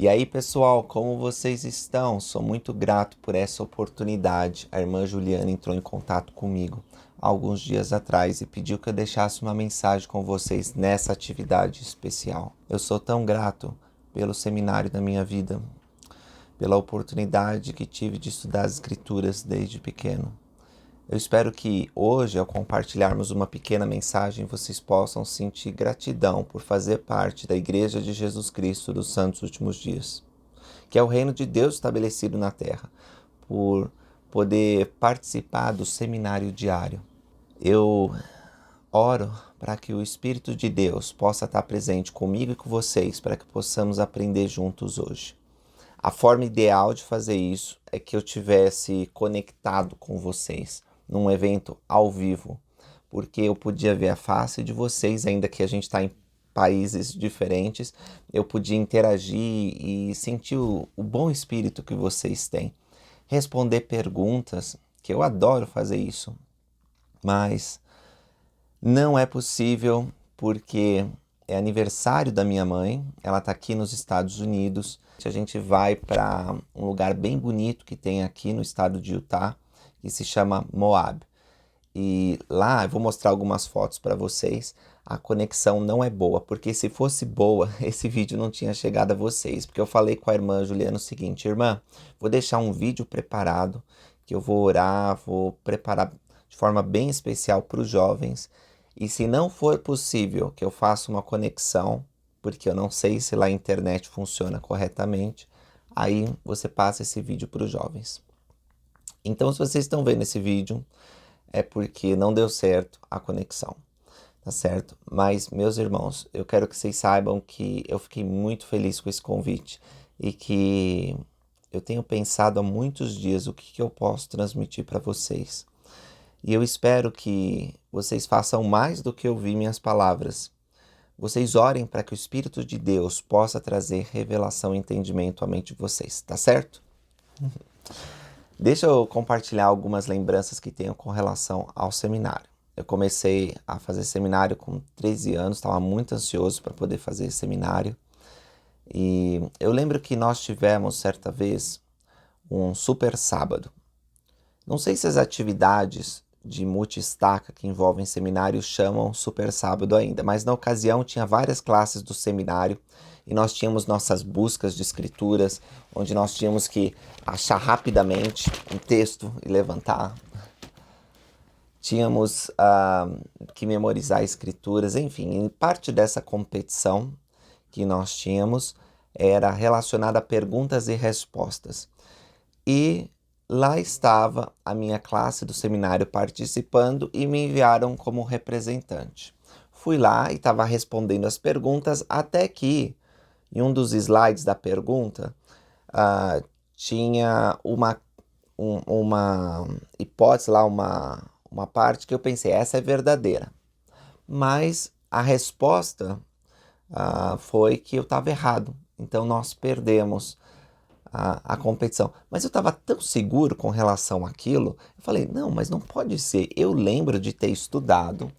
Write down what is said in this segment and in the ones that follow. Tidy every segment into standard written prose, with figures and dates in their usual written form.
E aí, pessoal, como vocês estão? Sou muito grato por essa oportunidade. A irmã Juliana entrou em contato comigo alguns dias atrás e pediu que eu deixasse uma mensagem com vocês nessa atividade especial. Eu sou tão grato pelo seminário da minha vida, pela oportunidade que tive de estudar as Escrituras desde pequeno. Eu espero que hoje, ao compartilharmos uma pequena mensagem, vocês possam sentir gratidão por fazer parte da Igreja de Jesus Cristo dos Santos Últimos Dias, que é o reino de Deus estabelecido na terra, por poder participar do seminário diário. Eu oro para que o Espírito de Deus possa estar presente comigo e com vocês, para que possamos aprender juntos hoje. A forma ideal de fazer isso é que eu tivesse conectado com vocês num evento ao vivo, porque eu podia ver a face de vocês, ainda que a gente está em países diferentes, eu podia interagir e sentir o bom espírito que vocês têm. Responder perguntas, que eu adoro fazer isso, mas não é possível porque é aniversário da minha mãe, ela está aqui nos Estados Unidos. A gente vai para um lugar bem bonito que tem aqui no estado de Utah, que se chama Moab. E lá eu vou mostrar algumas fotos para vocês. A conexão não é boa, porque se fosse boa, esse vídeo não tinha chegado a vocês. Porque eu falei com a irmã Juliana o seguinte: irmã, vou deixar um vídeo preparado, que eu vou orar, vou preparar de forma bem especial para os jovens. E se não for possível que eu faça uma conexão, porque eu não sei se lá a internet funciona corretamente, aí você passa esse vídeo para os jovens. Então, se vocês estão vendo esse vídeo, é porque não deu certo a conexão, tá certo? Mas, meus irmãos, eu quero que vocês saibam que eu fiquei muito feliz com esse convite e que eu tenho pensado há muitos dias o que eu posso transmitir para vocês. E eu espero que vocês façam mais do que ouvir minhas palavras. Vocês orem para que o Espírito de Deus possa trazer revelação e entendimento à mente de vocês, tá certo? Deixa eu compartilhar algumas lembranças que tenho com relação ao seminário. Eu comecei a fazer seminário com 13 anos, estava muito ansioso para poder fazer seminário. E eu lembro que nós tivemos, certa vez, um super sábado. Não sei se as atividades de multi-estaca que envolvem seminário chamam super sábado ainda, mas na ocasião tinha várias classes do seminário e nós tínhamos nossas buscas de escrituras, onde nós tínhamos que achar rapidamente um texto e levantar. Tínhamos que memorizar escrituras, enfim, parte dessa competição que nós tínhamos era relacionada a perguntas e respostas. E lá estava a minha classe do seminário participando e me enviaram como representante. Fui lá e estava respondendo as perguntas até que, em um dos slides da pergunta, tinha uma hipótese lá, uma parte que eu pensei, essa é verdadeira. Mas a resposta foi que eu estava errado. Então nós perdemos a competição. Mas eu estava tão seguro com relação àquilo, eu falei, não, mas não pode ser. Eu lembro de ter estudado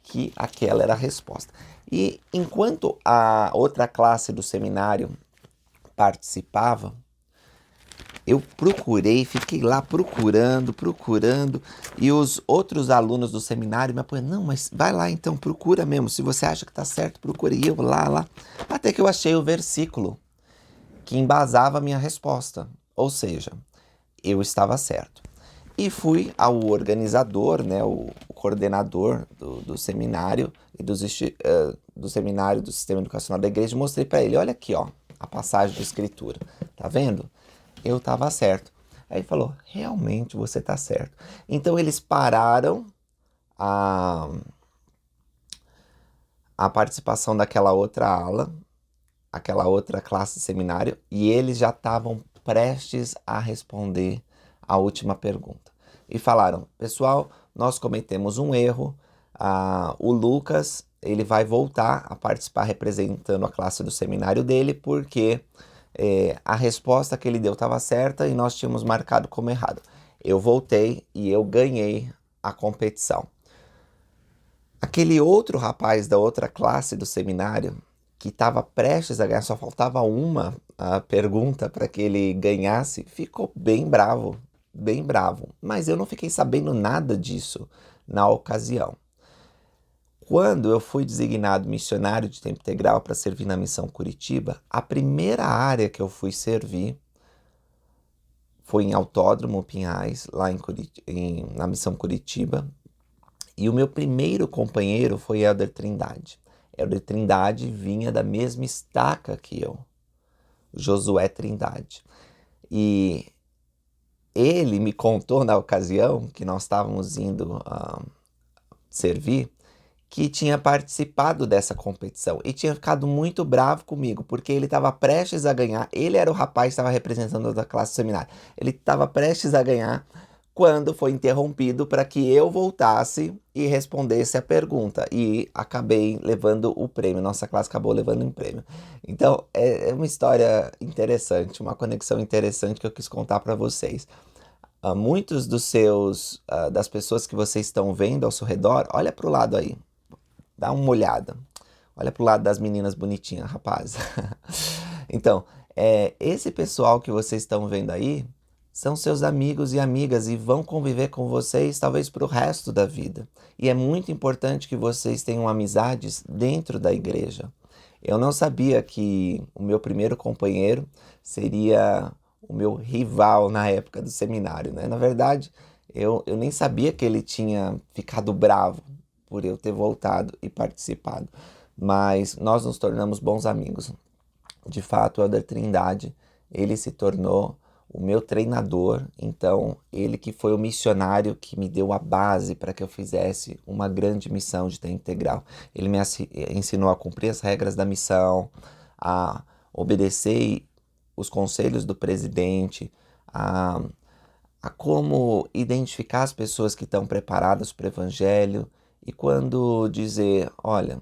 que aquela era a resposta. E enquanto a outra classe do seminário participava, eu procurei, fiquei lá procurando, e os outros alunos do seminário me apoiaram, não, mas vai lá então, procura mesmo, se você acha que está certo, procure. E eu lá, até que eu achei o versículo que embasava a minha resposta, ou seja, eu estava certo. E fui ao organizador, né, o coordenador do seminário e do seminário do Sistema Educacional da Igreja, mostrei para ele, olha aqui, ó, a passagem de escritura, tá vendo? Eu estava certo. Aí ele falou, realmente você está certo. Então eles pararam a participação daquela outra aula, aquela outra classe de seminário, e eles já estavam prestes a responder a última pergunta. E falaram, pessoal, nós cometemos um erro, o Lucas, ele vai voltar a participar representando a classe do seminário dele, porque a resposta que ele deu estava certa e nós tínhamos marcado como errado. Eu voltei e eu ganhei a competição. Aquele outro rapaz da outra classe do seminário, que estava prestes a ganhar, só faltava uma pergunta para que ele ganhasse, ficou bem bravo, bem bravo. Mas eu não fiquei sabendo nada disso na ocasião. Quando eu fui designado missionário de tempo integral para servir na Missão Curitiba, a primeira área que eu fui servir foi em Autódromo Pinhais, lá na Missão Curitiba. E o meu primeiro companheiro foi Helder Trindade. Helder Trindade vinha da mesma estaca que eu, Josué Trindade. E ele me contou na ocasião que nós estávamos indo servir, que tinha participado dessa competição e tinha ficado muito bravo comigo, porque ele estava prestes a ganhar. Ele era o rapaz que estava representando da classe do seminário. Ele estava prestes a ganhar quando foi interrompido para que eu voltasse e respondesse a pergunta. E acabei levando o prêmio. Nossa classe acabou levando um prêmio. Então, é uma história interessante, uma conexão interessante que eu quis contar para vocês. Muitos das pessoas que vocês estão vendo ao seu redor, olha para o lado aí. Dá uma olhada. Olha pro lado das meninas bonitinhas, rapaz. Então, esse pessoal que vocês estão vendo aí são seus amigos e amigas e vão conviver com vocês talvez para o resto da vida. E é muito importante que vocês tenham amizades dentro da igreja. Eu não sabia que o meu primeiro companheiro seria o meu rival na época do seminário, né? Na verdade, eu nem sabia que ele tinha ficado bravo por eu ter voltado e participado. Mas nós nos tornamos bons amigos. De fato, o Helder Trindade, ele se tornou o meu treinador. Então, ele que foi o missionário que me deu a base para que eu fizesse uma grande missão de tempo integral. Ele me ensinou a cumprir as regras da missão, a obedecer os conselhos do presidente, a como identificar as pessoas que estão preparadas para o evangelho, e quando dizer, olha,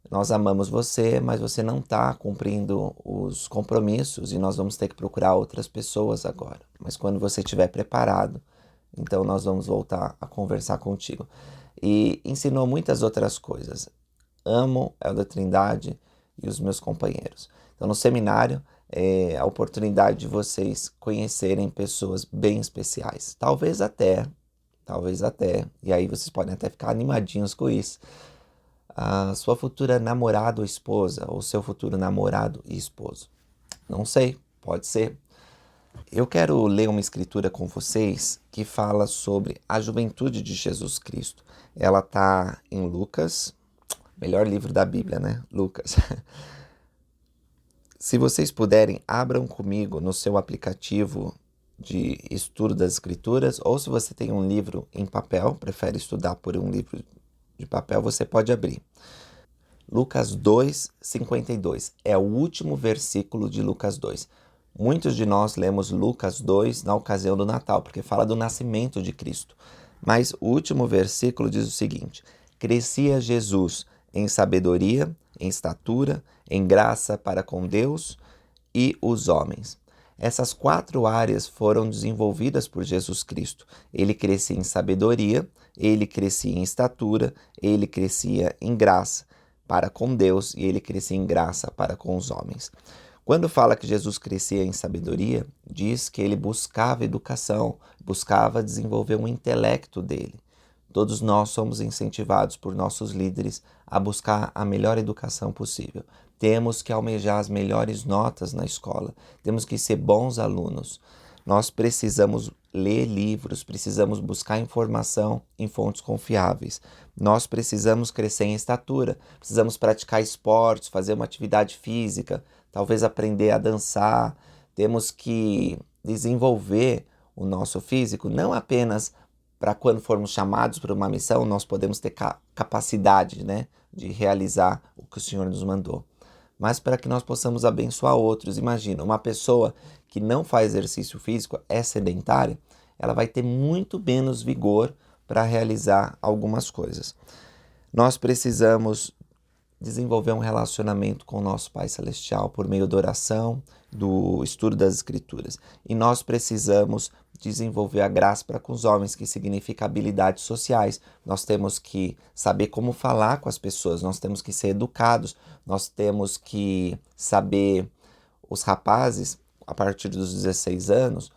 nós amamos você, mas você não está cumprindo os compromissos e nós vamos ter que procurar outras pessoas agora. Mas quando você estiver preparado, então nós vamos voltar a conversar contigo. E ensinou muitas outras coisas. Amo Helder Trindade e os meus companheiros. Então no seminário, a oportunidade de vocês conhecerem pessoas bem especiais. Talvez até, e aí vocês podem até ficar animadinhos com isso, a sua futura namorada ou esposa, ou seu futuro namorado e esposo. Não sei, pode ser. Eu quero ler uma escritura com vocês que fala sobre a juventude de Jesus Cristo. Ela está em Lucas, melhor livro da Bíblia, né? Lucas. Se vocês puderem, abram comigo no seu aplicativo de estudo das escrituras, ou se você tem um livro em papel, prefere estudar por um livro de papel, você pode abrir. Lucas 2, 52. É o último versículo de Lucas 2. Muitos de nós lemos Lucas 2 na ocasião do Natal, porque fala do nascimento de Cristo. Mas o último versículo diz o seguinte: crescia Jesus em sabedoria, em estatura, em graça para com Deus e os homens. Essas 4 áreas foram desenvolvidas por Jesus Cristo. Ele crescia em sabedoria, ele crescia em estatura, ele crescia em graça para com Deus e ele crescia em graça para com os homens. Quando fala que Jesus crescia em sabedoria, diz que ele buscava educação, buscava desenvolver o intelecto dele. Todos nós somos incentivados por nossos líderes a buscar a melhor educação possível. Temos que almejar as melhores notas na escola, temos que ser bons alunos. Nós precisamos ler livros, precisamos buscar informação em fontes confiáveis. Nós precisamos crescer em estatura, precisamos praticar esportes, fazer uma atividade física, talvez aprender a dançar. Temos que desenvolver o nosso físico, não apenas para quando formos chamados para uma missão, nós podemos ter capacidade, né, de realizar o que o Senhor nos mandou, mas para que nós possamos abençoar outros. Imagina, uma pessoa que não faz exercício físico, é sedentária, ela vai ter muito menos vigor para realizar algumas coisas. Nós precisamos desenvolver um relacionamento com o nosso Pai Celestial por meio da oração, do estudo das Escrituras. E nós precisamos desenvolver a graça para com os homens, que significa habilidades sociais. Nós temos que saber como falar com as pessoas, nós temos que ser educados, nós temos que saber, os rapazes, a partir dos 16 anos,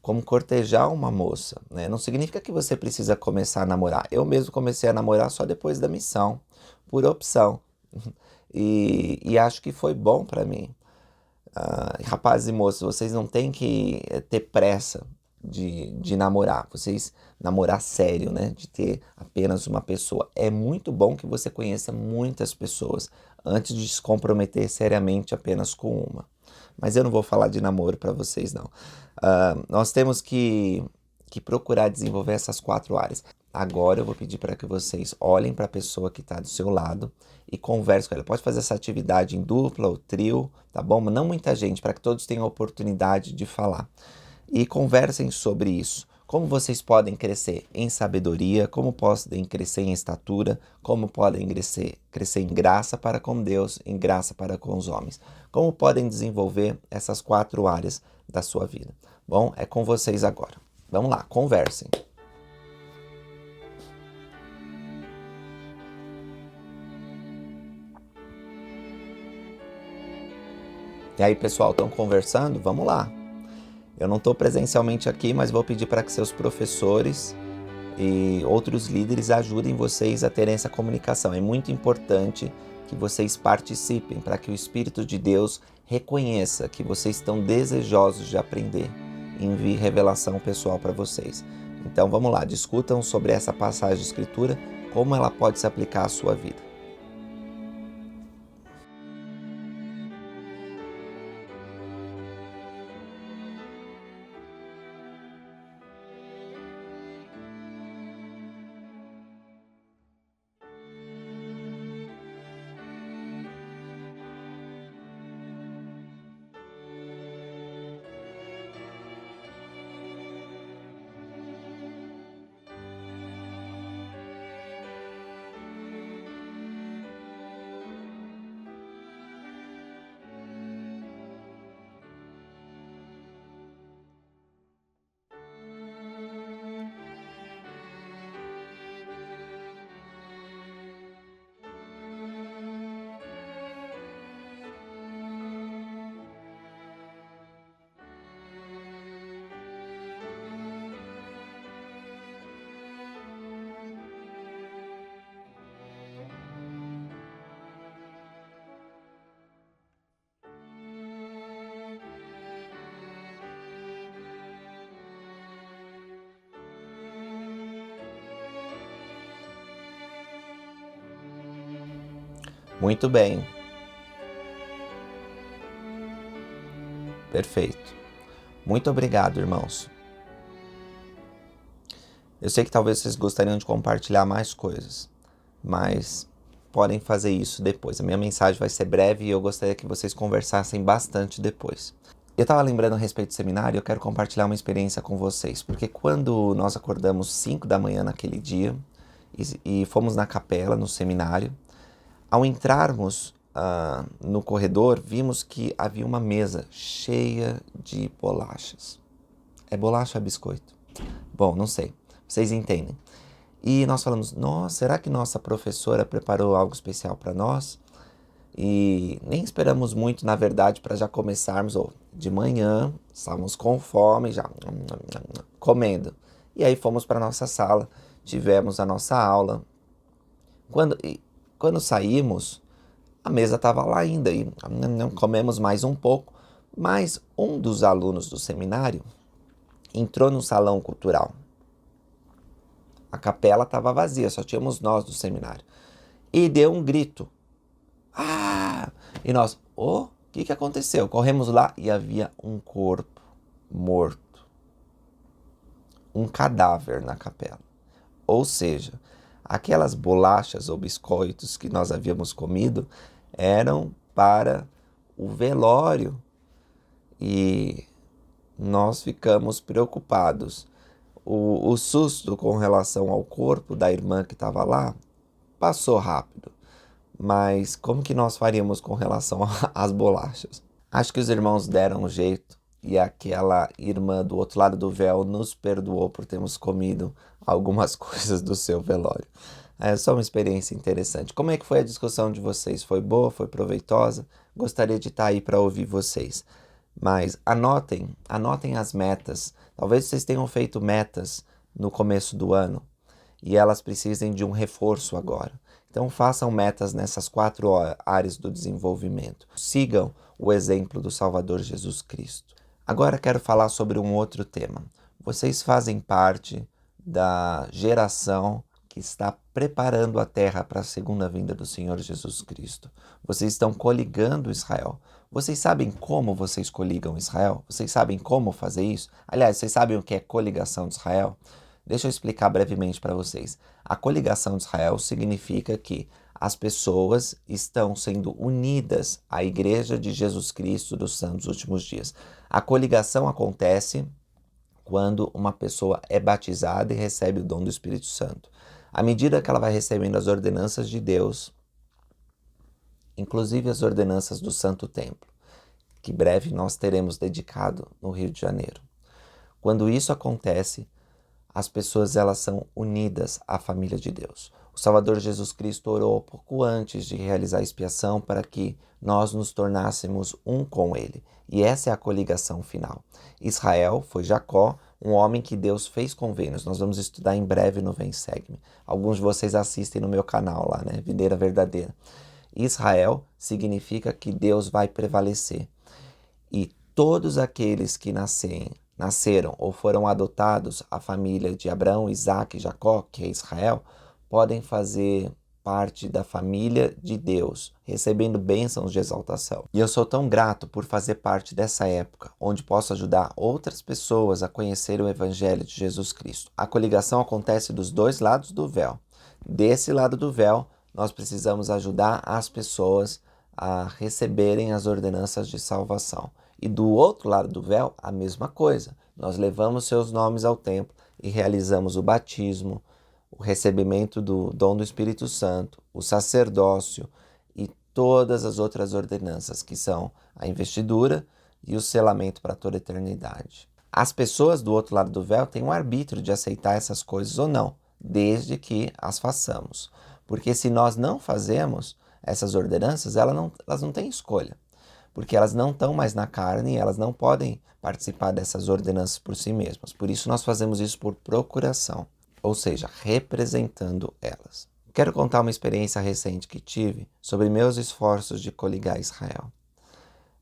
como cortejar uma moça, né? Não significa que você precisa começar a namorar. Eu mesmo comecei a namorar só depois da missão, por opção. E acho que foi bom para mim. Rapazes e moças, vocês não têm que ter pressa de namorar. Vocês namorar sério, né? De ter apenas uma pessoa. É muito bom que você conheça muitas pessoas antes de se comprometer seriamente apenas com uma. Mas eu não vou falar de namoro para vocês, não. Nós temos que procurar desenvolver essas 4 áreas. Agora eu vou pedir para que vocês olhem para a pessoa que está do seu lado e conversem com ela. Pode fazer essa atividade em dupla ou trio, tá bom? Mas não muita gente, para que todos tenham a oportunidade de falar. E conversem sobre isso. Como vocês podem crescer em sabedoria, como podem crescer em estatura, como podem crescer em graça para com Deus, em graça para com os homens. Como podem desenvolver essas 4 áreas da sua vida. Bom, é com vocês agora. Vamos lá, conversem. E aí, pessoal, estão conversando? Vamos lá. Eu não estou presencialmente aqui, mas vou pedir para que seus professores e outros líderes ajudem vocês a terem essa comunicação. É muito importante que vocês participem, para que o Espírito de Deus reconheça que vocês estão desejosos de aprender e envie revelação pessoal para vocês. Então vamos lá, discutam sobre essa passagem de Escritura, como ela pode se aplicar à sua vida. Muito bem. Perfeito. Muito obrigado, irmãos. Eu sei que talvez vocês gostariam de compartilhar mais coisas, mas podem fazer isso depois. A minha mensagem vai ser breve e eu gostaria que vocês conversassem bastante depois. Eu estava lembrando a respeito do seminário e eu quero compartilhar uma experiência com vocês, porque quando nós acordamos 5 da manhã naquele dia e fomos na capela, no seminário, ao entrarmos no corredor, vimos que havia uma mesa cheia de bolachas. É bolacha ou é biscoito? Bom, não sei. Vocês entendem. E nós falamos, nossa, será que nossa professora preparou algo especial para nós? E nem esperamos muito, na verdade, para já começarmos. Ou de manhã, estávamos com fome, já comendo. E aí fomos para a nossa sala, tivemos a nossa aula. Quando saímos, a mesa estava lá ainda e comemos mais um pouco. Mas um dos alunos do seminário entrou no salão cultural. A capela estava vazia, só tínhamos nós do seminário. E deu um grito. Ah! E nós, o que aconteceu? Corremos lá e havia um corpo morto. Um cadáver na capela. Ou seja, aquelas bolachas ou biscoitos que nós havíamos comido eram para o velório. E nós ficamos preocupados. O susto com relação ao corpo da irmã que estava lá passou rápido, Mas como que nós faríamos com relação às bolachas? Acho que os irmãos deram um jeito e aquela irmã do outro lado do véu nos perdoou por termos comido algumas coisas do seu velório. É só uma experiência interessante. Como é que foi a discussão de vocês? Foi boa? Foi proveitosa? Gostaria de estar aí para ouvir vocês. Mas anotem as metas. Talvez vocês tenham feito metas no começo do ano e elas precisem de um reforço agora. Então façam metas nessas 4 áreas do desenvolvimento. Sigam o exemplo do Salvador Jesus Cristo. Agora quero falar sobre um outro tema. Vocês fazem parte da geração que está preparando a terra para a segunda vinda do Senhor Jesus Cristo. Vocês estão coligando Israel. Vocês sabem como vocês coligam Israel? Vocês sabem como fazer isso? Aliás, vocês sabem o que é coligação de Israel? Deixa eu explicar brevemente para vocês. A coligação de Israel significa que as pessoas estão sendo unidas à Igreja de Jesus Cristo dos Santos Últimos Dias. A coligação acontece quando uma pessoa é batizada e recebe o dom do Espírito Santo. À medida que ela vai recebendo as ordenanças de Deus, inclusive as ordenanças do Santo Templo, que breve nós teremos dedicado no Rio de Janeiro. Quando isso acontece, as pessoas elas são unidas à família de Deus. O Salvador Jesus Cristo orou pouco antes de realizar a expiação para que nós nos tornássemos um com Ele. E essa é a coligação final. Israel foi Jacó, um homem que Deus fez convênios. Nós vamos estudar em breve no Vem Segue-me. Alguns de vocês assistem no meu canal lá, né? Videira Verdadeira. Israel significa que Deus vai prevalecer. E todos aqueles que nasceram ou foram adotados à família de Abraão, Isaac e Jacó, que é Israel, podem fazer parte da família de Deus, recebendo bênçãos de exaltação. E eu sou tão grato por fazer parte dessa época, onde posso ajudar outras pessoas a conhecer o Evangelho de Jesus Cristo. A coligação acontece dos dois lados do véu. Desse lado do véu, nós precisamos ajudar as pessoas a receberem as ordenanças de salvação. E do outro lado do véu, a mesma coisa. Nós levamos seus nomes ao templo e realizamos o batismo, o recebimento do dom do Espírito Santo, o sacerdócio e todas as outras ordenanças, que são a investidura e o selamento para toda a eternidade. As pessoas do outro lado do véu têm o arbítrio de aceitar essas coisas ou não, desde que as façamos. Porque se nós não fazemos essas ordenanças, elas não têm escolha. Porque elas não estão mais na carne e elas não podem participar dessas ordenanças por si mesmas. Por isso nós fazemos isso por procuração, ou seja, representando elas. Quero contar uma experiência recente que tive sobre meus esforços de coligar Israel.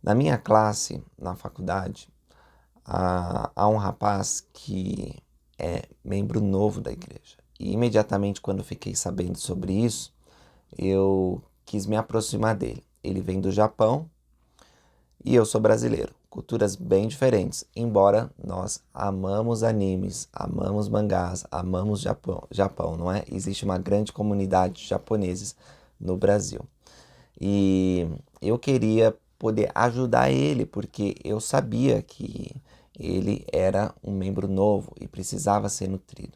Na minha classe, na faculdade, há um rapaz que é membro novo da igreja. E imediatamente quando fiquei sabendo sobre isso, eu quis me aproximar dele. Ele vem do Japão e eu sou brasileiro. Culturas bem diferentes, embora nós amamos animes, amamos mangás, amamos Japão, não é? Existe uma grande comunidade de japoneses no Brasil. E eu queria poder ajudar ele, porque eu sabia que ele era um membro novo e precisava ser nutrido.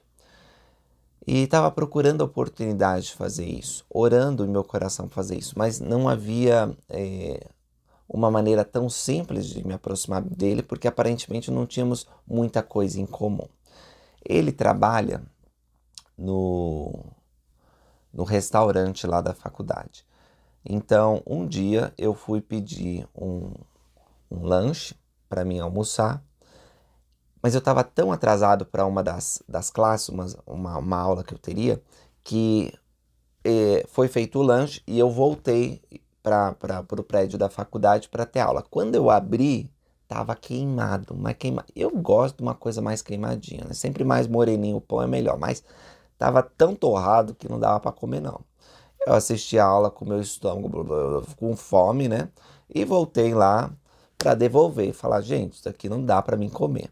E estava procurando a oportunidade de fazer isso, orando em meu coração fazer isso, mas não havia uma maneira tão simples de me aproximar dele, porque aparentemente não tínhamos muita coisa em comum. Ele trabalha no restaurante lá da faculdade. Então, um dia eu fui pedir um lanche para mim almoçar, mas eu estava tão atrasado para uma das classes, uma aula que eu teria, que foi feito o lanche e eu voltei para o prédio da faculdade para ter aula. Quando eu abri, estava queimado, mas queimado. Eu gosto de uma coisa mais queimadinha, né? Sempre mais moreninho o pão é melhor, mas estava tão torrado que não dava para comer não. Eu assisti a aula com meu estômago com fome, né? E voltei lá para devolver e falar, gente, isso aqui não dá para mim comer.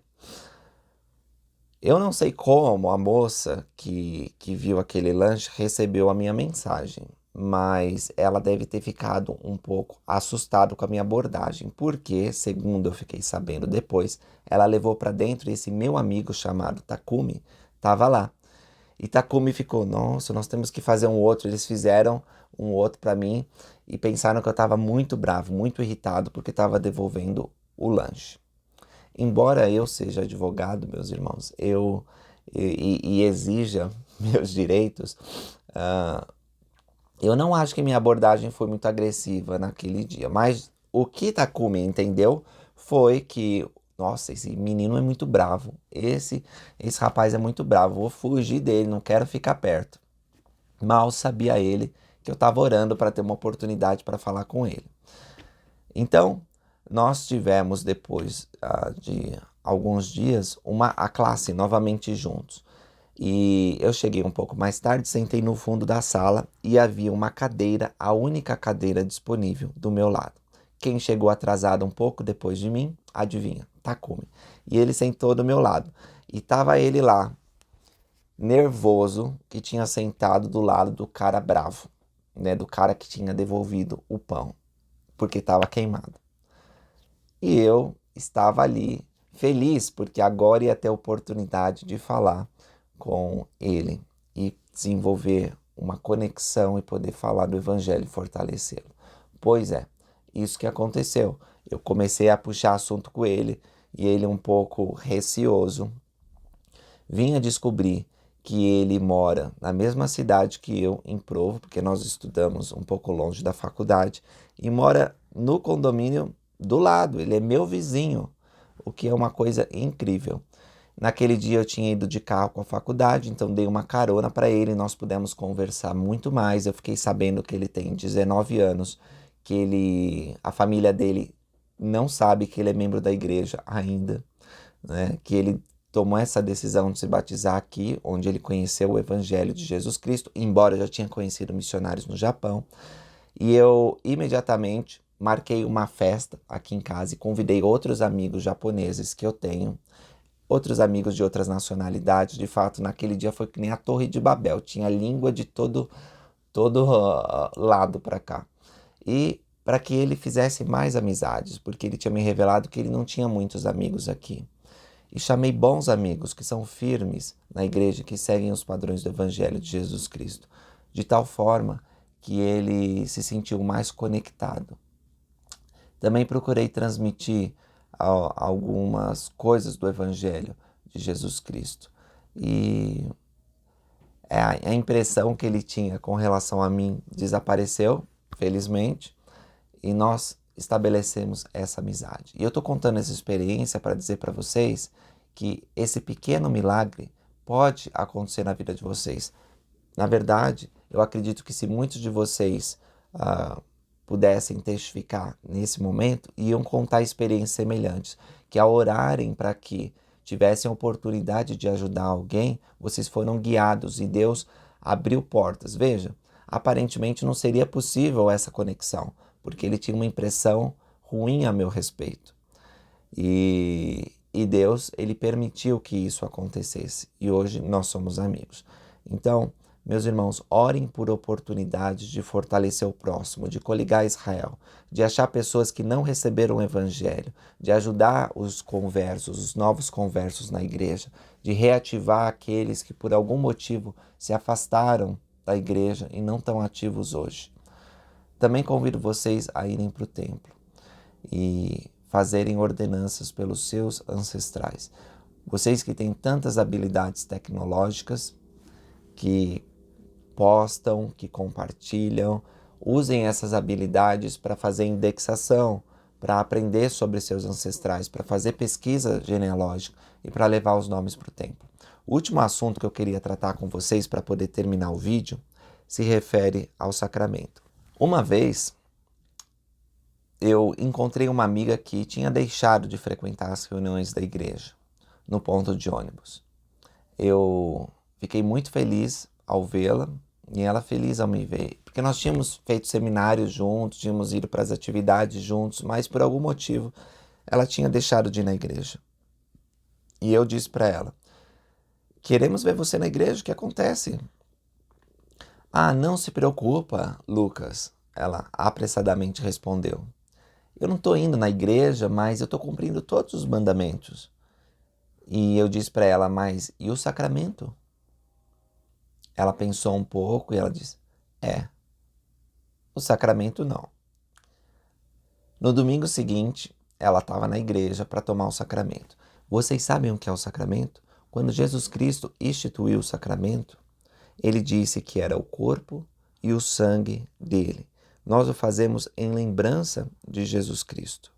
Eu não sei como a moça que viu aquele lanche recebeu a minha mensagem, mas ela deve ter ficado um pouco assustada com a minha abordagem, porque, segundo eu fiquei sabendo depois, ela levou para dentro e esse meu amigo chamado Takumi estava lá. E Takumi ficou, nossa, nós temos que fazer um outro. Eles fizeram um outro para mim e pensaram que eu estava muito bravo, muito irritado porque estava devolvendo o lanche. Embora eu seja advogado, meus irmãos, e exija meus direitos, eu não acho que minha abordagem foi muito agressiva naquele dia, mas o que Takumi entendeu foi que, nossa, esse menino é muito bravo, esse rapaz é muito bravo, vou fugir dele, não quero ficar perto. Mal sabia ele que eu estava orando para ter uma oportunidade para falar com ele. Então, nós tivemos depois de alguns dias a classe novamente juntos. E eu cheguei um pouco mais tarde, sentei no fundo da sala e havia uma cadeira, a única cadeira disponível do meu lado. Quem chegou atrasado um pouco depois de mim, adivinha? Takumi. E ele sentou do meu lado. E estava ele lá, nervoso, que tinha sentado do lado do cara bravo, né? Do cara que tinha devolvido o pão, porque estava queimado. E eu estava ali feliz, porque agora ia ter a oportunidade de falar com ele e desenvolver uma conexão e poder falar do evangelho e fortalecê-lo. Pois é, isso que aconteceu. Eu comecei a puxar assunto com ele e ele, um pouco receoso, vinha descobrir que ele mora na mesma cidade que eu, em Provo, porque nós estudamos um pouco longe da faculdade, e mora no condomínio do lado. Ele é meu vizinho, o que é uma coisa incrível. Naquele dia eu tinha ido de carro com a faculdade, então dei uma carona para ele e nós pudemos conversar muito mais. Eu fiquei sabendo que ele tem 19 anos, que a família dele não sabe que ele é membro da igreja ainda, né? Que ele tomou essa decisão de se batizar aqui, onde ele conheceu o Evangelho de Jesus Cristo, embora eu já tinha conhecido missionários no Japão. E eu imediatamente marquei uma festa aqui em casa e convidei outros amigos japoneses que eu tenho, outros amigos de outras nacionalidades. De fato, naquele dia foi que nem a Torre de Babel, tinha língua de todo lado para cá. E para que ele fizesse mais amizades, porque ele tinha me revelado que ele não tinha muitos amigos aqui. E chamei bons amigos que são firmes na igreja, que seguem os padrões do Evangelho de Jesus Cristo, de tal forma que ele se sentiu mais conectado. Também procurei transmitir algumas coisas do Evangelho de Jesus Cristo. E a impressão que ele tinha com relação a mim desapareceu, felizmente, e nós estabelecemos essa amizade. E eu estou contando essa experiência para dizer para vocês que esse pequeno milagre pode acontecer na vida de vocês. Na verdade, eu acredito que se muitos de vocês pudessem testificar nesse momento, iam contar experiências semelhantes, que ao orarem para que tivessem a oportunidade de ajudar alguém, vocês foram guiados e Deus abriu portas. Veja, aparentemente não seria possível essa conexão, porque ele tinha uma impressão ruim a meu respeito. E Deus, ele permitiu que isso acontecesse. E hoje nós somos amigos. Então, meus irmãos, orem por oportunidades de fortalecer o próximo, de coligar Israel, de achar pessoas que não receberam o evangelho, de ajudar os conversos, os novos conversos na igreja, de reativar aqueles que por algum motivo se afastaram da igreja e não estão ativos hoje. Também convido vocês a irem para o templo e fazerem ordenanças pelos seus ancestrais. Vocês que têm tantas habilidades tecnológicas, que postam, que compartilham, usem essas habilidades para fazer indexação, para aprender sobre seus ancestrais, para fazer pesquisa genealógica e para levar os nomes para o templo. O último assunto que eu queria tratar com vocês para poder terminar o vídeo se refere ao sacramento. Uma vez eu encontrei uma amiga que tinha deixado de frequentar as reuniões da igreja no ponto de ônibus. Eu fiquei muito feliz ao vê-la e ela feliz ao me ver, porque nós tínhamos feito seminários juntos, tínhamos ido para as atividades juntos, mas por algum motivo ela tinha deixado de ir na igreja. E eu disse para ela: queremos ver você na igreja, o que acontece? Ah, não se preocupa, Lucas, ela apressadamente respondeu. Eu não estou indo na igreja, mas eu estou cumprindo todos os mandamentos. E eu disse para ela: mas e o sacramento? Ela pensou um pouco e ela disse: é, O sacramento não. No domingo seguinte, ela estava na igreja para tomar o sacramento. Vocês sabem o que é o sacramento? Quando Jesus Cristo instituiu o sacramento, ele disse que era o corpo e o sangue dele. Nós o fazemos em lembrança de Jesus Cristo.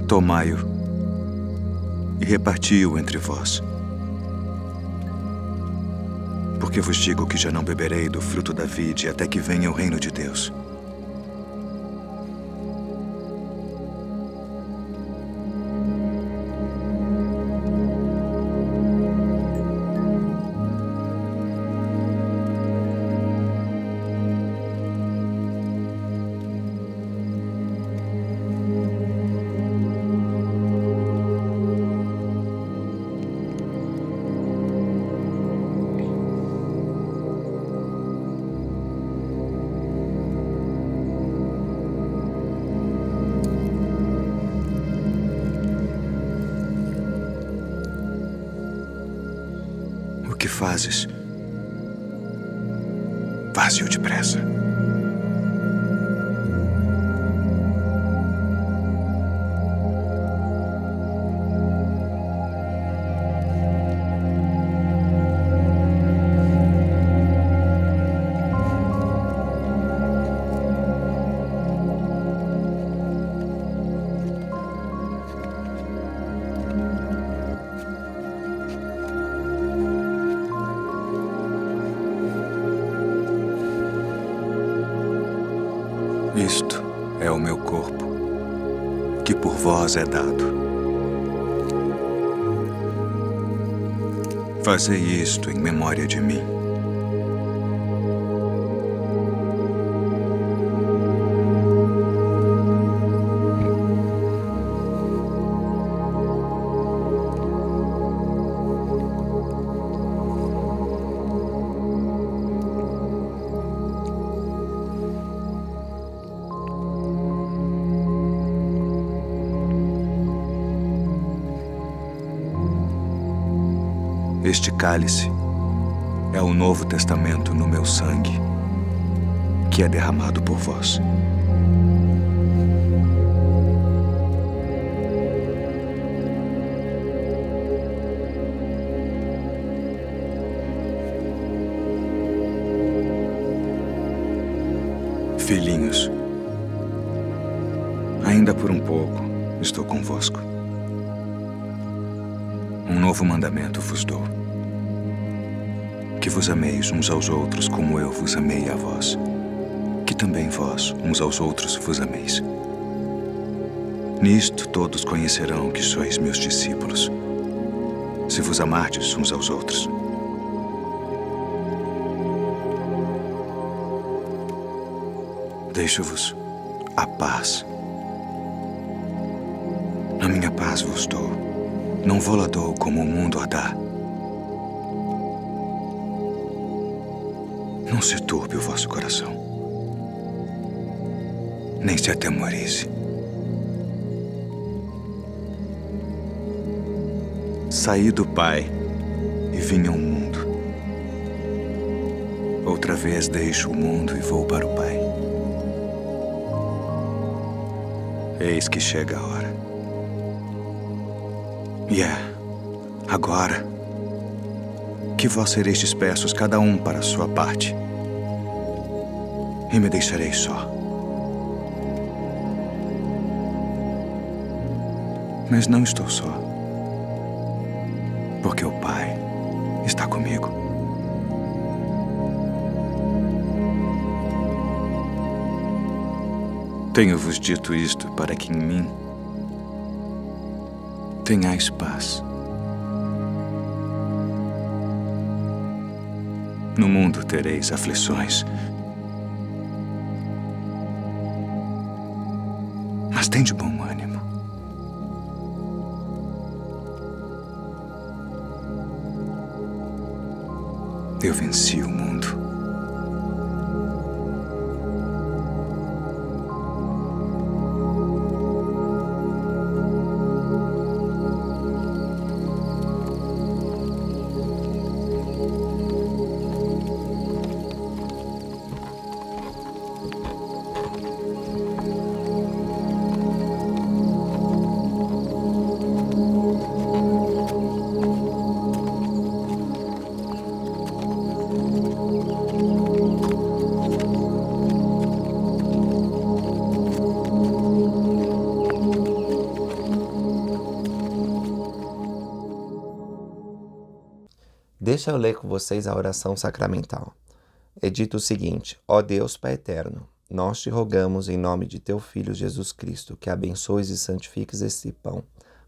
Tomai-o e reparti-o entre vós. Porque vos digo que já não beberei do fruto da vide até que venha o reino de Deus. O que fazes? Faze-o depressa. Isto é o meu corpo, que por vós é dado. Fazei isto em memória de mim. Este cálice é o Novo Testamento no meu sangue, que é derramado por vós. Filhinhos, ainda por um pouco estou convosco. Um novo mandamento vos dou: que vos ameis uns aos outros como eu vos amei a vós, que também vós uns aos outros vos ameis. Nisto todos conhecerão que sois meus discípulos, se vos amardes uns aos outros. Deixo-vos a paz. A minha paz vos dou, não vou-la dou como o mundo a dá. Não se turbe o vosso coração, nem se atemorize. Saí do Pai e vim ao mundo. Outra vez deixo o mundo e vou para o Pai. Eis que chega a hora. E é agora que vós sereis dispersos, cada um para a sua parte, e me deixareis só. Mas não estou só, porque o Pai está comigo. Tenho-vos dito isto para que em mim tenhais paz. No mundo tereis aflições, mas tende bom ânimo. Eu venci o mundo. Deixa eu ler com vocês a oração sacramental. É dito o seguinte: ó Deus Pai eterno, nós te rogamos em nome de teu Filho Jesus Cristo, que abençoes e santifiques este pão,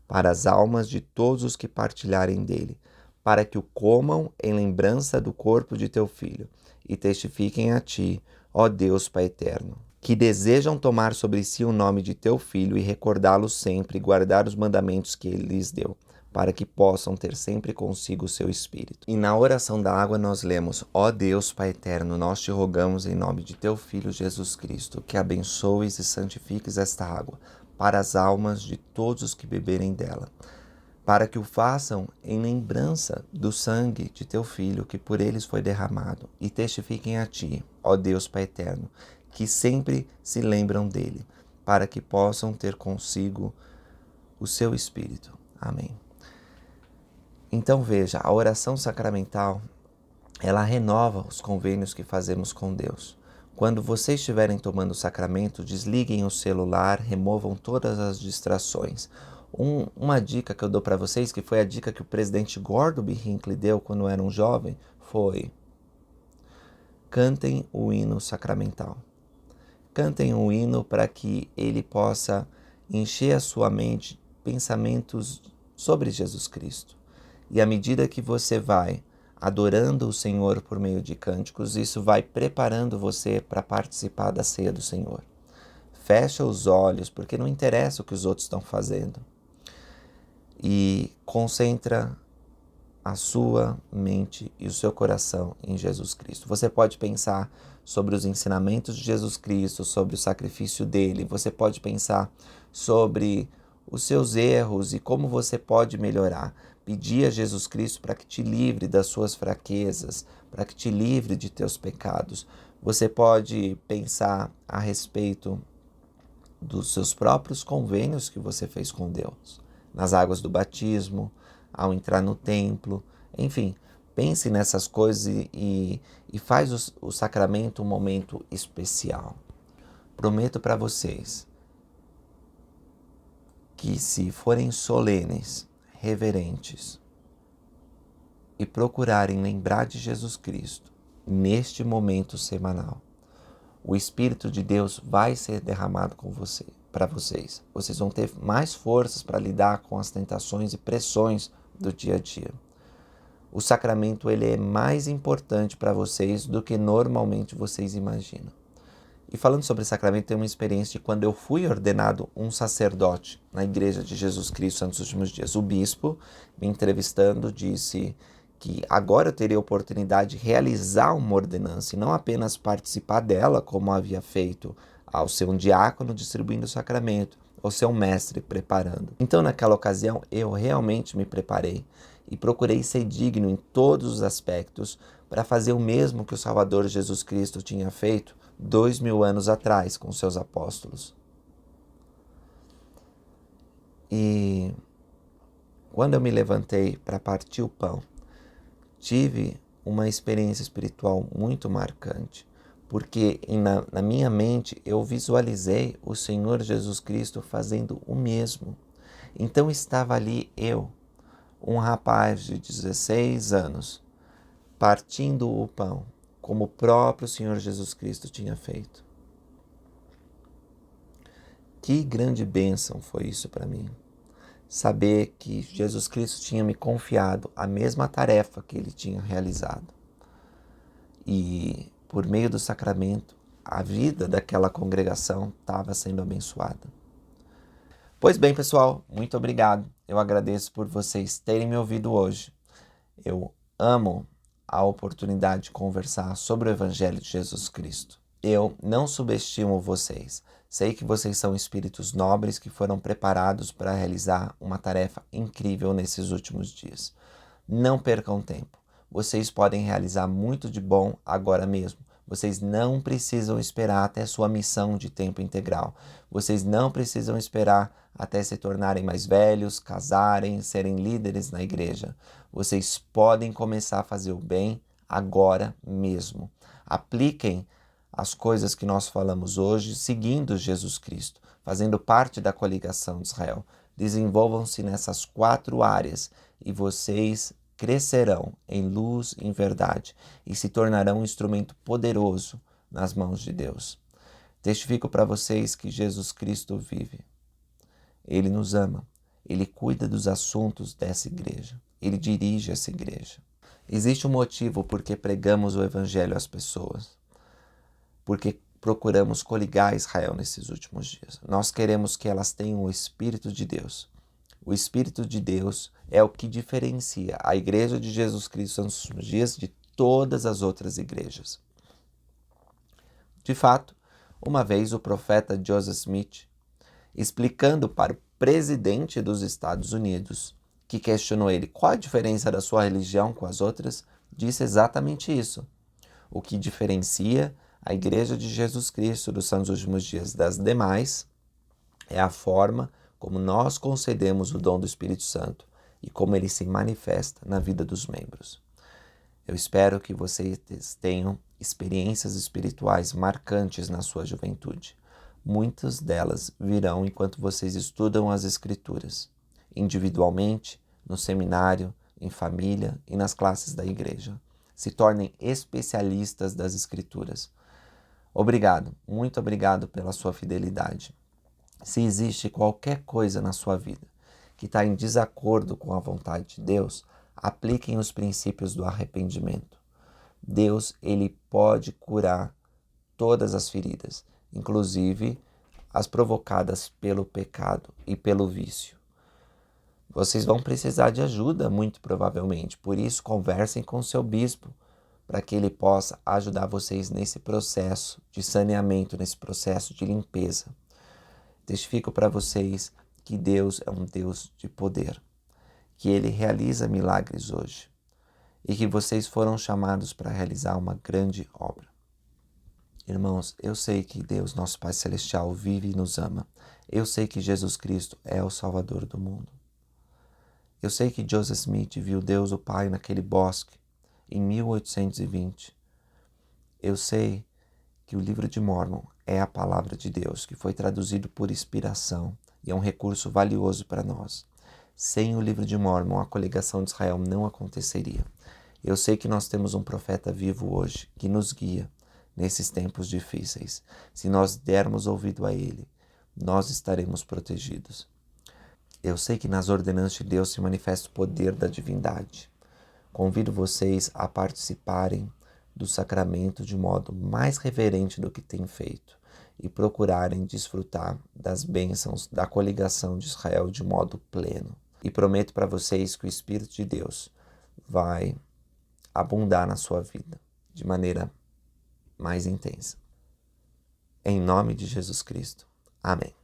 para as almas de todos os que partilharem dele, para que o comam em lembrança do corpo de teu Filho, e testifiquem a ti, ó Deus Pai eterno, que desejam tomar sobre si o nome de teu Filho e recordá-lo sempre e guardar os mandamentos que ele lhes deu, para que possam ter sempre consigo o seu Espírito. E na oração da água nós lemos: ó Deus Pai eterno, nós te rogamos em nome de teu Filho Jesus Cristo, que abençoes e santifiques esta água, para as almas de todos os que beberem dela, para que o façam em lembrança do sangue de teu Filho, que por eles foi derramado, e testifiquem a ti, ó Deus Pai eterno, que sempre se lembram dele, para que possam ter consigo o seu Espírito. Amém. Então veja, a oração sacramental, ela renova os convênios que fazemos com Deus. Quando vocês estiverem tomando o sacramento, desliguem o celular, removam todas as distrações. Uma dica que eu dou para vocês, que foi a dica que o presidente Gordon B. Hinckley deu quando era um jovem, foi: cantem o hino sacramental. Cantem o hino para que ele possa encher a sua mente de pensamentos sobre Jesus Cristo. E à medida que você vai adorando o Senhor por meio de cânticos, isso vai preparando você para participar da ceia do Senhor. Fecha os olhos, porque não interessa o que os outros estão fazendo. E concentra a sua mente e o seu coração em Jesus Cristo. Você pode pensar sobre os ensinamentos de Jesus Cristo, sobre o sacrifício dele. Você pode pensar sobre os seus erros e como você pode melhorar. Pedir a Jesus Cristo para que te livre das suas fraquezas, para que te livre de teus pecados. Você pode pensar a respeito dos seus próprios convênios que você fez com Deus, nas águas do batismo, ao entrar no templo, enfim, pense nessas coisas e faz o sacramento um momento especial. Prometo para vocês que, se forem solenes, reverentes e procurarem lembrar de Jesus Cristo neste momento semanal, o Espírito de Deus vai ser derramado para vocês. Vocês vão ter mais forças para lidar com as tentações e pressões do dia a dia. O sacramento, ele é mais importante para vocês do que normalmente vocês imaginam. E falando sobre sacramento, tem uma experiência de quando eu fui ordenado um sacerdote na Igreja de Jesus Cristo Santos dos Últimos Dias. O bispo, me entrevistando, disse que agora eu teria a oportunidade de realizar uma ordenança e não apenas participar dela, como havia feito ao ser um diácono distribuindo o sacramento, ou ser um mestre preparando. Então, naquela ocasião, eu realmente me preparei e procurei ser digno em todos os aspectos para fazer o mesmo que o Salvador Jesus Cristo tinha feito 2000 anos atrás com seus apóstolos. E quando eu me levantei para partir o pão, tive uma experiência espiritual muito marcante, porque na minha mente eu visualizei o Senhor Jesus Cristo fazendo o mesmo. Então estava ali eu, um rapaz de 16 anos, partindo o pão, como o próprio Senhor Jesus Cristo tinha feito. Que grande bênção foi isso para mim. Saber que Jesus Cristo tinha me confiado a mesma tarefa que ele tinha realizado. E por meio do sacramento, a vida daquela congregação estava sendo abençoada. Pois bem, pessoal, muito obrigado. Eu agradeço por vocês terem me ouvido hoje. Eu amo a oportunidade de conversar sobre o Evangelho de Jesus Cristo. Eu não subestimo vocês. Sei que vocês são espíritos nobres que foram preparados para realizar uma tarefa incrível nesses últimos dias. Não percam tempo. Vocês podem realizar muito de bom agora mesmo. Vocês não precisam esperar até sua missão de tempo integral. Vocês não precisam esperar até se tornarem mais velhos, casarem, serem líderes na igreja. Vocês podem começar a fazer o bem agora mesmo. Apliquem as coisas que nós falamos hoje seguindo Jesus Cristo, fazendo parte da coligação de Israel. Desenvolvam-se nessas 4 áreas e vocês crescerão em luz e em verdade e se tornarão um instrumento poderoso nas mãos de Deus. Testifico para vocês que Jesus Cristo vive. Ele nos ama. Ele cuida dos assuntos dessa igreja. Ele dirige essa igreja. Existe um motivo por que pregamos o Evangelho às pessoas. Porque procuramos coligar Israel nesses últimos dias. Nós queremos que elas tenham o Espírito de Deus. O Espírito de Deus é o que diferencia a Igreja de Jesus Cristo nos últimos dias de todas as outras igrejas. De fato, uma vez o profeta Joseph Smith, explicando para o presidente dos Estados Unidos, que questionou ele qual a diferença da sua religião com as outras, disse exatamente isso. O que diferencia a Igreja de Jesus Cristo dos Santos Últimos Dias das demais é a forma como nós concedemos o dom do Espírito Santo e como ele se manifesta na vida dos membros. Eu espero que vocês tenham experiências espirituais marcantes na sua juventude. Muitas delas virão enquanto vocês estudam as Escrituras, individualmente, no seminário, em família e nas classes da igreja. Se tornem especialistas das Escrituras. Obrigado, muito obrigado pela sua fidelidade. Se existe qualquer coisa na sua vida que está em desacordo com a vontade de Deus, apliquem os princípios do arrependimento. Deus, ele pode curar todas as feridas, inclusive as provocadas pelo pecado e pelo vício. Vocês vão precisar de ajuda, muito provavelmente, por isso conversem com seu bispo, para que ele possa ajudar vocês nesse processo de saneamento, nesse processo de limpeza. Testifico para vocês que Deus é um Deus de poder, que Ele realiza milagres hoje e que vocês foram chamados para realizar uma grande obra. Irmãos, eu sei que Deus, nosso Pai Celestial, vive e nos ama. Eu sei que Jesus Cristo é o Salvador do mundo. Eu sei que Joseph Smith viu Deus, o Pai, naquele bosque em 1820. Eu sei que o livro de Mórmon é a palavra de Deus, que foi traduzido por inspiração e é um recurso valioso para nós. Sem o livro de Mórmon, a coligação de Israel não aconteceria. Eu sei que nós temos um profeta vivo hoje que nos guia nesses tempos difíceis. Se nós dermos ouvido a ele, nós estaremos protegidos. Eu sei que nas ordenanças de Deus se manifesta o poder da divindade. Convido vocês a participarem do sacramento de modo mais reverente do que têm feito e procurarem desfrutar das bênçãos da coligação de Israel de modo pleno. E prometo para vocês que o Espírito de Deus vai abundar na sua vida de maneira mais intensa. Em nome de Jesus Cristo. Amém.